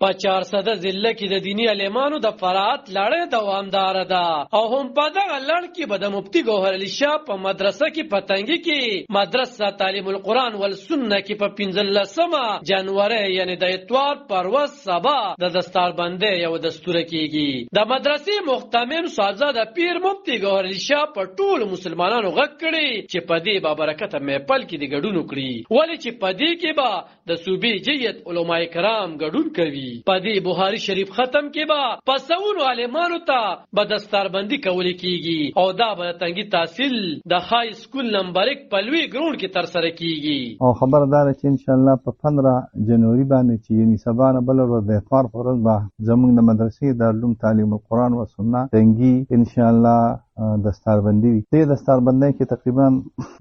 په 400 ضلع کې د دینی عالمانو د فرات لړۍ دوامدار ده او هم په دغه لړ کې به د مفتی ګوهر علي شاه په مدرسه کې پتنګي کې مدرسه تعلیم القرآن والسنه کې په 15 جنوري یعنی د اتوار پروز سبا د دستاربندۍ یو دستور کېږي. د مدرسې محتمم صاحبزاده پیر مفتی ګوهر علي شاه په ټول مسلمانانو غږ کړي چې په دې بابرکته محفل کې د ګډون وکړي، ولې چې په دې کې به د صوبې جیت علماء کرام ګډون کوي. په دې بخاری شریف ختم کې به په سونو عالمانو ته به دستاربندي کول کېږي او دا به تنګي تحصیل د های سکول نمبر 1 په لوی ګراوند کې تر سره کیږي. او خبردار چې ان شاء الله په 15 جنوري باندې چې یعنی سبا نه بل ورځ د اتوار پر ورځ به زموږ د مدرسې د علوم تعلیم القرآن و سنت تنګي ان شاء الله دستاربندی وي. دې دستاربندۍ کې تقریبا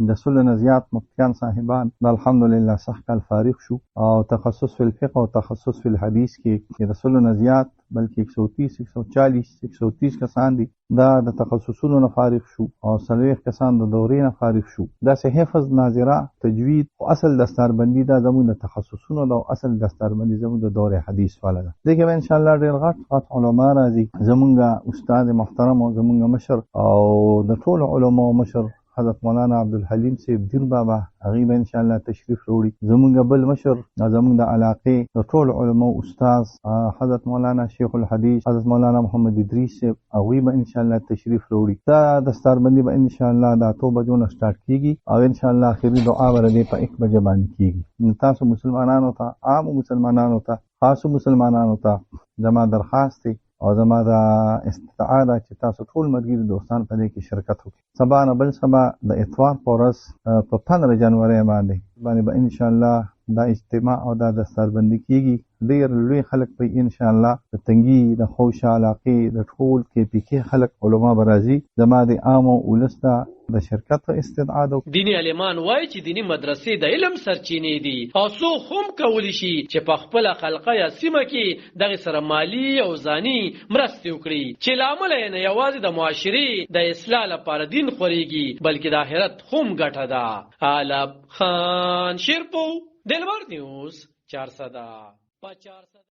د سلو نه زیات مفتیان صاحبان د الحمدلله صح کال فارغ شو او تخصص فی الفقه او تخصص فی الحدیث کې د سلو نه زیات بلکې 130 140 130 کسان دي دا د تخصصونو نه فارغ شو او 30 کسان د دورې نه فارغ شو. دا سه حفظ ناظره تجوید او اصل دستاربندی دا زموږ د تخصصونو او اصل دستاربندی زموږ د دورې حدیث والا ده. دغه ان شاء الله ډېر غټ علما راځي. زموږ استاد محترم او زموږ مشر او د ټول علماء مشر حضرت مولانا عبدالحلیم صاحب دین بابا هغه به ان شاء الله تشریف وروړي. زمونږ بل مشر زمونږ د علاقې د ټول علماء استاد حضرت مولانا شیخ الحدیث حضرت مولانا محمد ادریس صاحب هغه به ان شاء الله تشریف وروړي. دا دستاربندي به ان شاء الله د 2 بجو نه سٹارټ کیږي او ان شاء الله اخري دعا ورته په 1 بجې باندې کیږي. تاسو مسلمانانو ته عام مسلمانانو ته خاص مسلمانانو ته زما درخواست دی او زما د استدعا ده چې تاسو ټول ملګري دوستان په دې کې شرکت وکړي. سبا نه بل سبا د اتوار په ورځ په 15 جنوري باندې به ان شاء الله دا اجتماع او دا دستاربندي کیږي. ډېر لوی خلک په ان شاء الله د تنګي د خوش علاقې د ټول کې پکې خلک علما برازي زما د عام او ولستا د شرکت استدعا ده. دینی عالمان وایي چې دینی مدرسې د علم سرچینې دي او څو هم کولی شي چې په خپل خلقه یا سیمه کې دغه سره مالی او ځاني مرستې وکړي چې لامل یې نه یوازې د معاشري د اصلاح لپاره دین خوريږي بلکې د آخرت هم ګټه ده. علب خان شیرپو دلبر نیوز 400